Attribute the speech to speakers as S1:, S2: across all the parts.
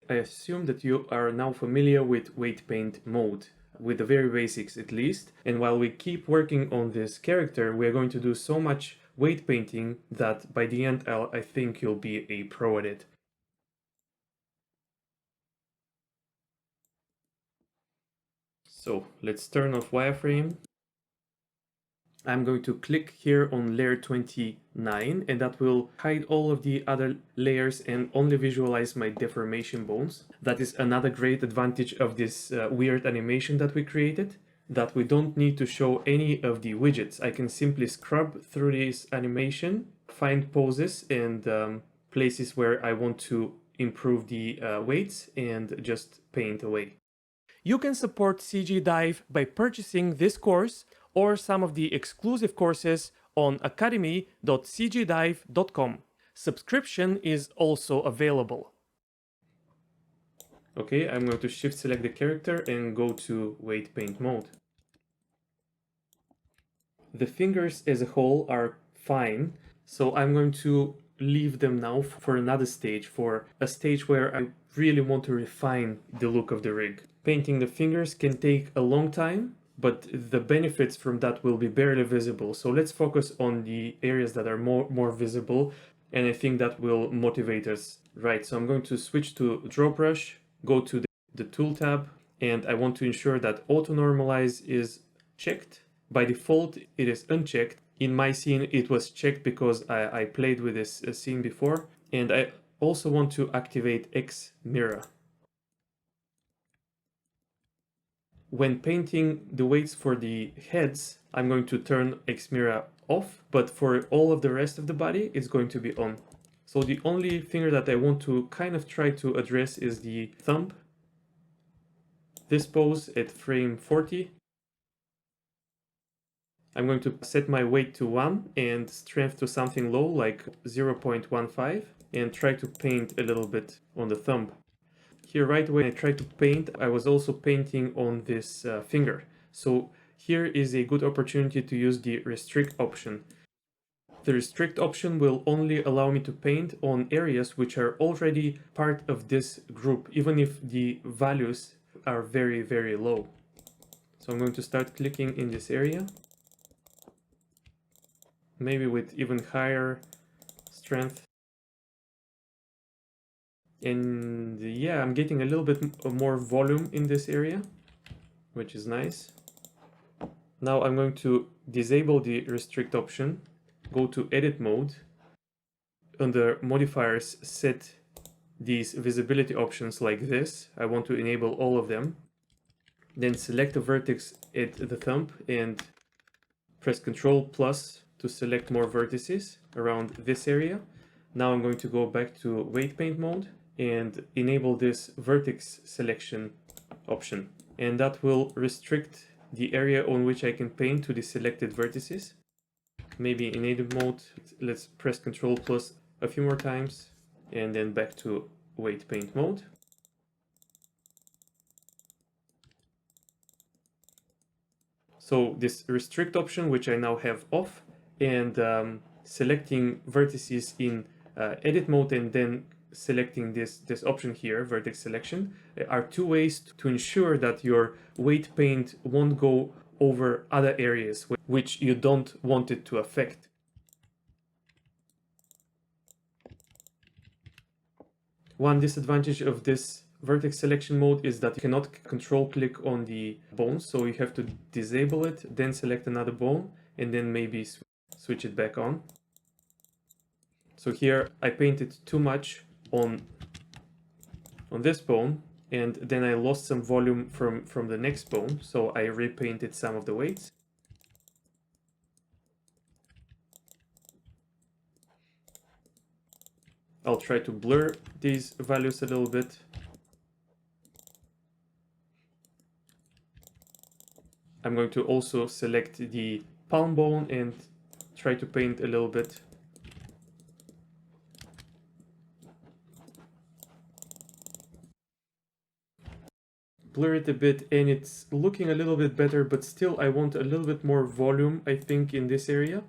S1: I assume that you are now familiar with weight paint mode, with the very basics at least. And while we keep working on this character, we're going to do so much weight painting that by the end, I think you'll be a pro at it. So let's turn off wireframe. I'm going to click here on layer 29, and that will hide all of the other layers and only visualize my deformation bones. That is another great advantage of this weird animation that we created, that we don't need to show any of the widgets. I can simply scrub through this animation, find poses and places where I want to improve the weights and just paint away. You can support CGDive by purchasing this course or some of the exclusive courses on academy.cgdive.com. Subscription is also available. Okay, I'm going to shift select the character and go to weight paint mode. The fingers as a whole are fine, so I'm going to leave them now for another stage, for a stage where I really want to refine the look of the rig. Painting the fingers can take a long time, but the benefits from that will be barely visible. So let's focus on the areas that are more visible, and I think that will motivate us. Right, so I'm going to switch to draw brush, go to the tool tab, and I want to ensure that auto normalize is checked. By default, it is unchecked. In my scene, it was checked because I played with this scene before, and I also want to activate X mirror. When painting the weights for the heads, I'm going to turn X mirror off, but for all of the rest of the body, it's going to be on. So the only finger that I want to kind of try to address is the thumb. This pose at frame 40. I'm going to set my weight to 1 and strength to something low like 0.15 and try to paint a little bit on the thumb. Here right away I tried to paint, I was also painting on this finger. So here is a good opportunity to use the restrict option. The restrict option will only allow me to paint on areas which are already part of this group, even if the values are very, very low. So I'm going to start clicking in this area. Maybe with even higher strength. And yeah, I'm getting a little bit more volume in this area, which is nice. Now I'm going to disable the restrict option, go to edit mode. Under modifiers, set these visibility options like this. I want to enable all of them. Then select the vertex at the thumb and press Ctrl+ to select more vertices around this area. Now I'm going to go back to weight paint mode and enable this vertex selection option. And that will restrict the area on which I can paint to the selected vertices. Maybe in edit mode, let's press Ctrl+ a few more times and then back to weight paint mode. So this restrict option, which I now have off, and selecting vertices in edit mode and then selecting this option here, vertex selection, are two ways to ensure that your weight paint won't go over other areas which you don't want it to affect. One disadvantage of this vertex selection mode is that you cannot control click on the bones, so you have to disable it, then select another bone, and then maybe switch it back on. So here I painted too much on this bone, and then I lost some volume from the next bone, so I repainted some of the weights. I'll try to blur these values a little bit. I'm going to also select the palm bone and try to paint a little bit. Blur it a bit and it's looking a little bit better, but still I want a little bit more volume, I think, in this area.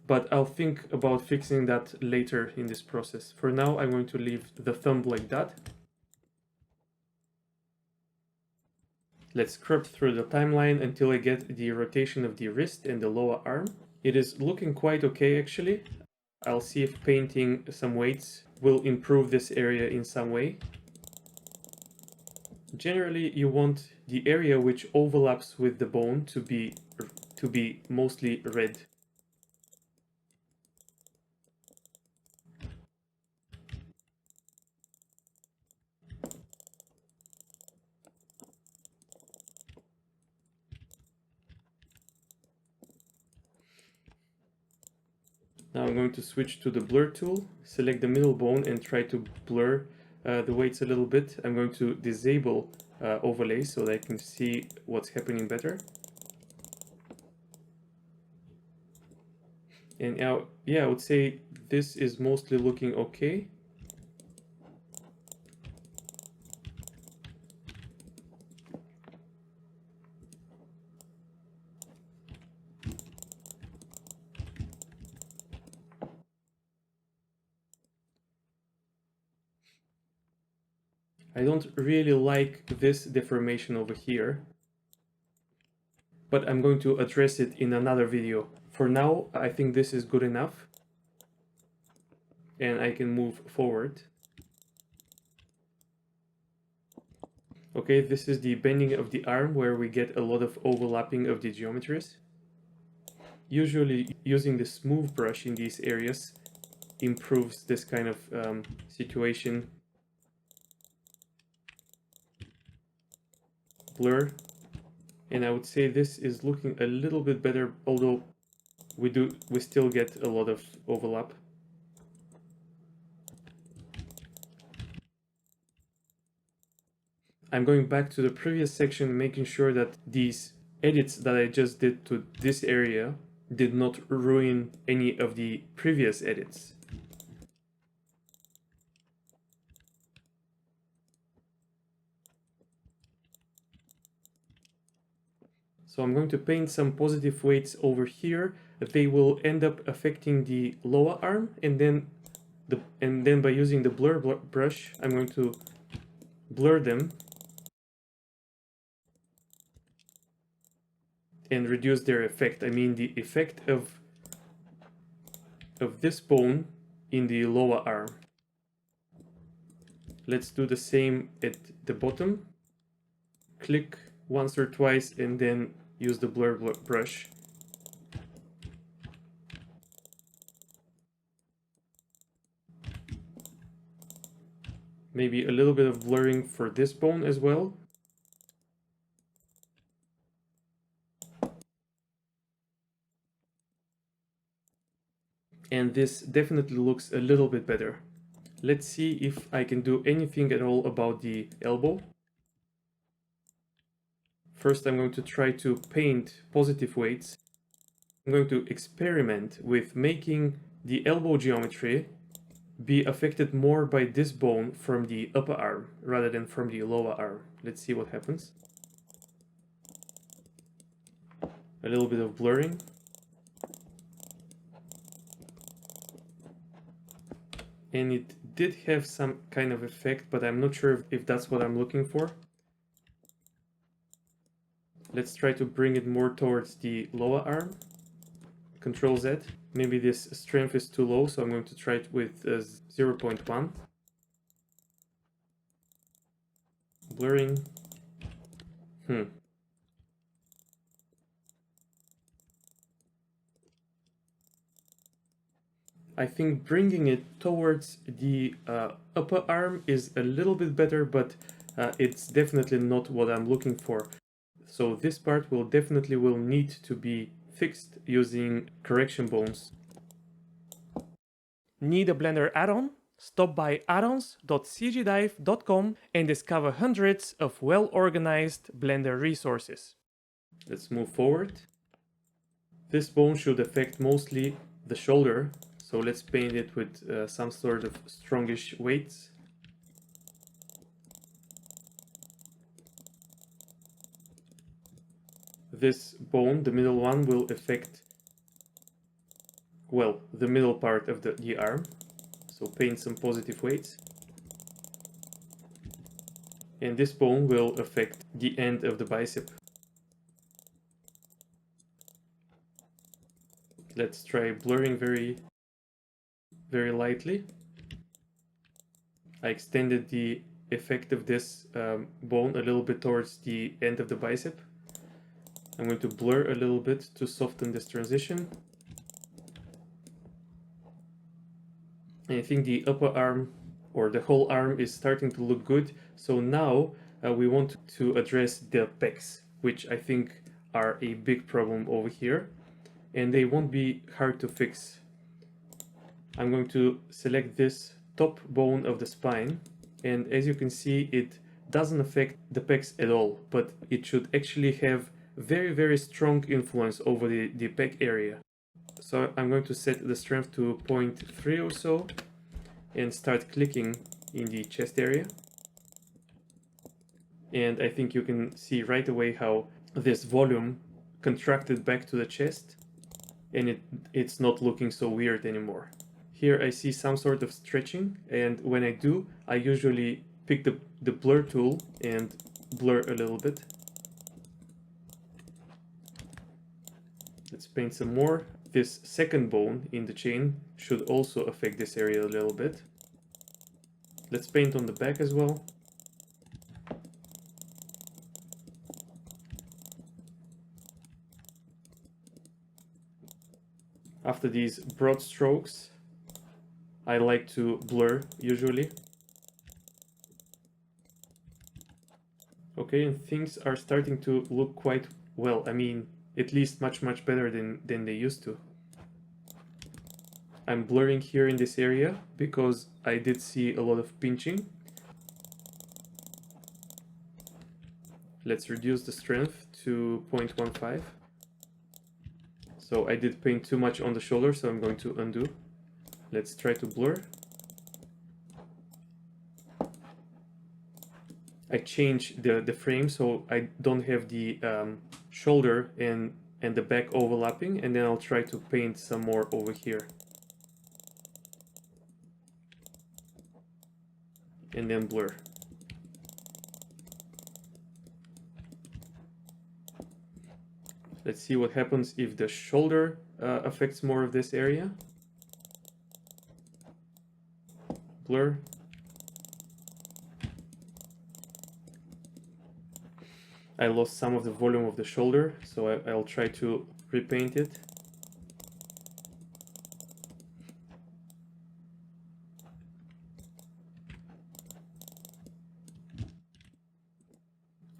S1: But I'll think about fixing that later in this process. For now, I'm going to leave the thumb like that. Let's scrub through the timeline until I get the rotation of the wrist and the lower arm. It is looking quite okay actually. I'll see if painting some weights will improve this area in some way. Generally, you want the area which overlaps with the bone to be mostly red. Now I'm going to switch to the blur tool, select the middle bone and try to blur the weights a little bit. I'm going to disable overlay so that I can see what's happening better. And now, yeah, I would say this is mostly looking okay. I don't really like this deformation over here, but I'm going to address it in another video. For now, I think this is good enough, and I can move forward. Okay, this is the bending of the arm where we get a lot of overlapping of the geometries. Usually using the smooth brush in these areas improves this kind of situation. Blur, and I would say this is looking a little bit better, although we still get a lot of overlap. I'm going back to the previous section, making sure that these edits that I just did to this area did not ruin any of the previous edits. So I'm going to paint some positive weights over here. They will end up affecting the lower arm, and then by using the blur brush, I'm going to blur them and reduce their effect. I mean the effect of this bone in the lower arm. Let's do the same at the bottom. Click once or twice and then use the blur brush. Maybe a little bit of blurring for this bone as well. And this definitely looks a little bit better. Let's see if I can do anything at all about the elbow. First, I'm going to try to paint positive weights. I'm going to experiment with making the elbow geometry be affected more by this bone from the upper arm rather than from the lower arm. Let's see what happens. A little bit of blurring. And it did have some kind of effect, but I'm not sure if that's what I'm looking for. Let's try to bring it more towards the lower arm. Control Z. Maybe this strength is too low, so I'm going to try it with 0.1. Blurring. I think bringing it towards the upper arm is a little bit better, but it's definitely not what I'm looking for. So this part will definitely need to be fixed using correction bones. Need a Blender add-on? Stop by addons.cgdive.com and discover hundreds of well-organized Blender resources. Let's move forward. This bone should affect mostly the shoulder, so let's paint it with some sort of strongish weights. This bone, the middle one, will affect, well, the middle part of the arm. So paint some positive weights. And this bone will affect the end of the bicep. Let's try blurring very lightly. I extended the effect of this bone a little bit towards the end of the bicep. I'm going to blur a little bit to soften this transition. And I think the upper arm or the whole arm is starting to look good. So now we want to address the pecs, which I think are a big problem over here, and they won't be hard to fix. I'm going to select this top bone of the spine, and as you can see, it doesn't affect the pecs at all, but it should actually have very strong influence over the pec area. So I'm going to set the strength to 0.3 or so and start clicking in the chest area. And I think you can see right away how this volume contracted back to the chest, and it's not looking so weird anymore. Here I see some sort of stretching, and when I do, I usually pick the blur tool and blur a little bit. Let's paint some more. This second bone in the chain should also affect this area a little bit. Let's paint on the back as well. After these broad strokes, I like to blur usually. Okay, and things are starting to look quite well. I mean, at least much better than they used to. I'm blurring here in this area because I did see a lot of pinching. Let's reduce the strength to 0.15. So I did paint too much on the shoulder, so I'm going to undo. Let's try to blur. I change the frame so I don't have the shoulder and the back overlapping, and then I'll try to paint some more over here. And then blur. Let's see what happens if the shoulder affects more of this area. Blur. I lost some of the volume of the shoulder, so I'll try to repaint it.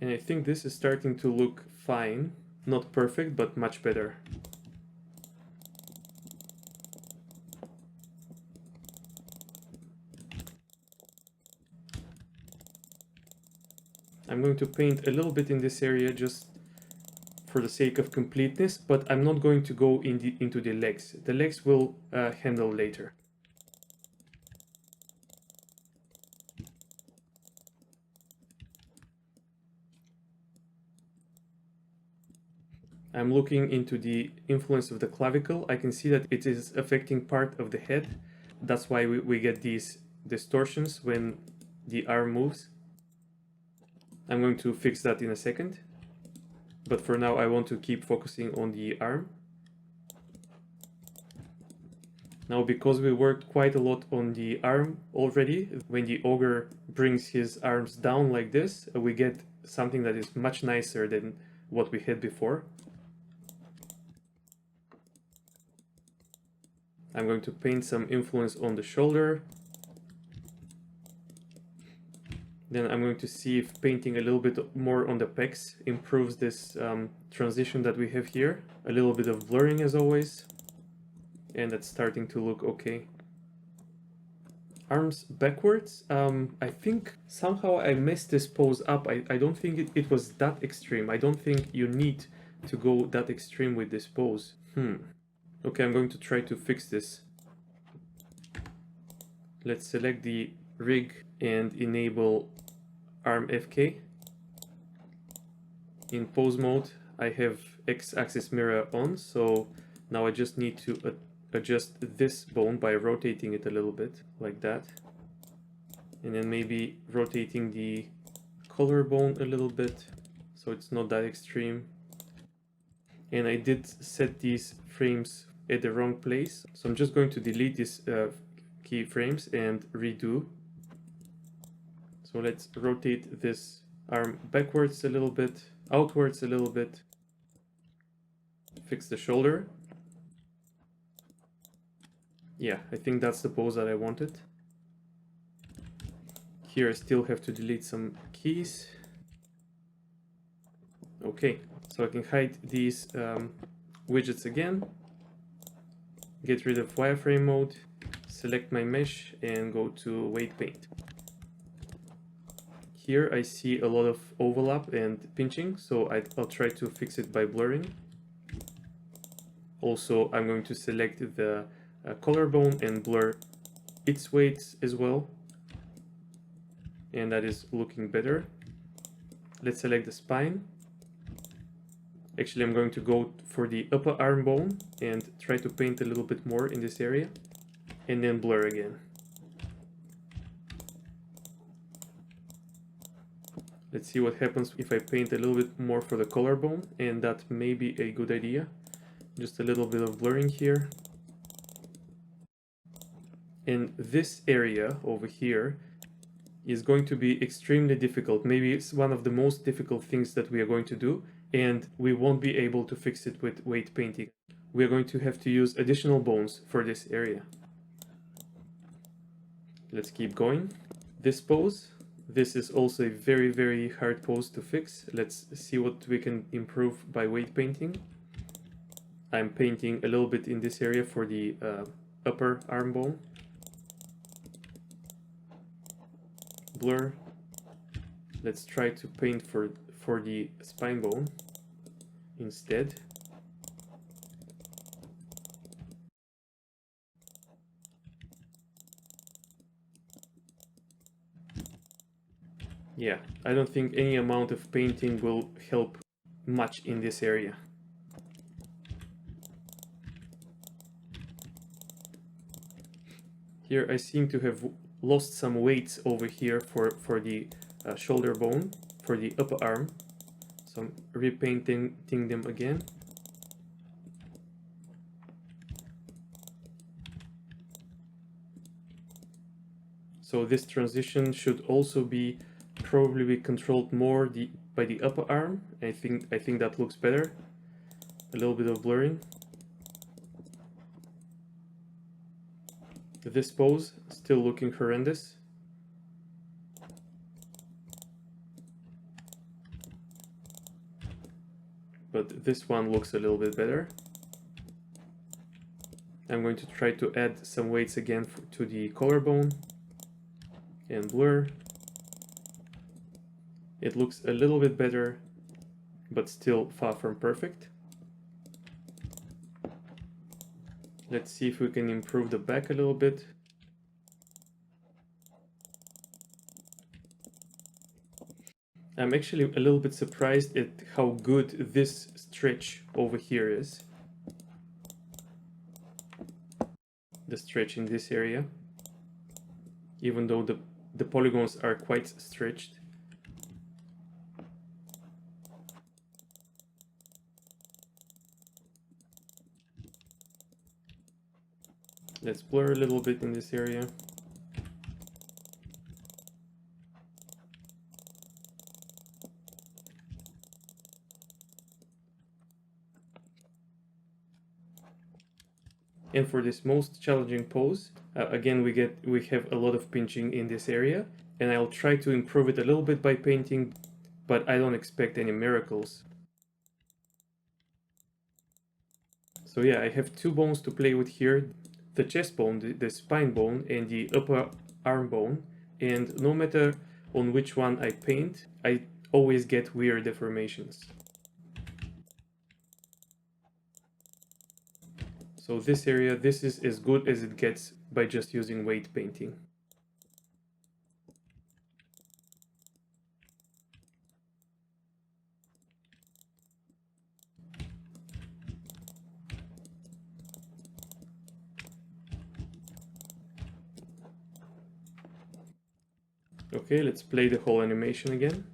S1: And I think this is starting to look fine. Not perfect, but much better. I'm going to paint a little bit in this area just for the sake of completeness, but I'm not going to go into the legs. The legs will handle later. I'm looking into the influence of the clavicle. I can see that it is affecting part of the head. That's why we get these distortions when the arm moves. I'm going to fix that in a second, but for now I want to keep focusing on the arm. Now, because we worked quite a lot on the arm already, when the ogre brings his arms down like this, we get something that is much nicer than what we had before. I'm going to paint some influence on the shoulder. Then I'm going to see if painting a little bit more on the pecs improves this transition that we have here. A little bit of blurring as always. And that's starting to look okay. Arms backwards. I think somehow I messed this pose up. I don't think it was that extreme. I don't think you need to go that extreme with this pose. Okay, I'm going to try to fix this. Let's select the rig and enable arm FK. In pose mode, I have X-axis mirror on, so now I just need to adjust this bone by rotating it a little bit, like that. And then maybe rotating the collarbone a little bit, so it's not that extreme. And I did set these frames at the wrong place, so I'm just going to delete these keyframes and redo. So let's rotate this arm backwards a little bit, outwards a little bit, fix the shoulder. Yeah, I think that's the pose that I wanted. Here I still have to delete some keys. Okay, so I can hide these widgets again, get rid of wireframe mode, select my mesh and go to weight paint. Here I see a lot of overlap and pinching, so I'll try to fix it by blurring. Also, I'm going to select the collarbone and blur its weights as well. And that is looking better. Let's select the spine. Actually, I'm going to go for the upper arm bone and try to paint a little bit more in this area, and then blur again. Let's see what happens if I paint a little bit more for the collarbone, and that may be a good idea. Just a little bit of blurring here. And this area over here is going to be extremely difficult. Maybe it's one of the most difficult things that we are going to do, and we won't be able to fix it with weight painting. We are going to have to use additional bones for this area. Let's keep going. This pose, this is also a very, very hard pose to fix. Let's see what we can improve by weight painting. I'm painting a little bit in this area for the upper arm bone. Blur. Let's try to paint for the spine bone instead. Yeah, I don't think any amount of painting will help much in this area. Here I seem to have lost some weights over here for the shoulder bone, for the upper arm. So I'm repainting them again. So this transition should also be probably controlled more by the upper arm. I think that looks better. A little bit of blurring. This pose still looking horrendous. But this one looks a little bit better. I'm going to try to add some weights again to the collarbone and blur. It looks a little bit better, but still far from perfect. Let's see if we can improve the back a little bit. I'm actually a little bit surprised at how good this stretch over here is. The stretch in this area, even though the polygons are quite stretched. Let's blur a little bit in this area. And for this most challenging pose, again we have a lot of pinching in this area, and I'll try to improve it a little bit by painting, but I don't expect any miracles. So yeah, I have two bones to play with here. The chest bone, the spine bone, and the upper arm bone, and no matter on which one I paint, I always get weird deformations. So this area, this is as good as it gets by just using weight painting. Okay, let's play the whole animation again.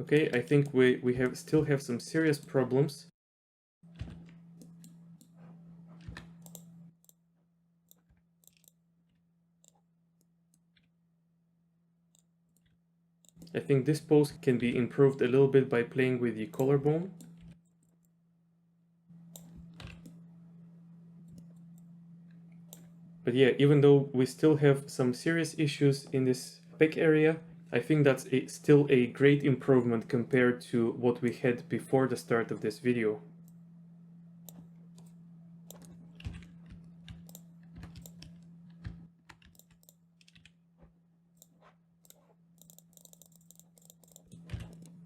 S1: Okay, I think we still have some serious problems. I think this pose can be improved a little bit by playing with the collarbone. But yeah, even though we still have some serious issues in this pec area, I think that's still a great improvement compared to what we had before the start of this video.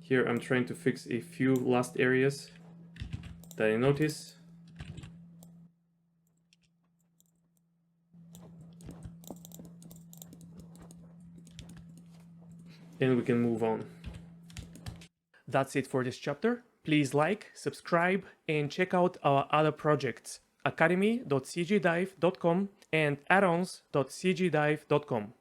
S1: Here I'm trying to fix a few last areas that I notice. And we can move on. That's it for this chapter. Please like, subscribe, and check out our other projects, academy.cgdive.com and addons.cgdive.com.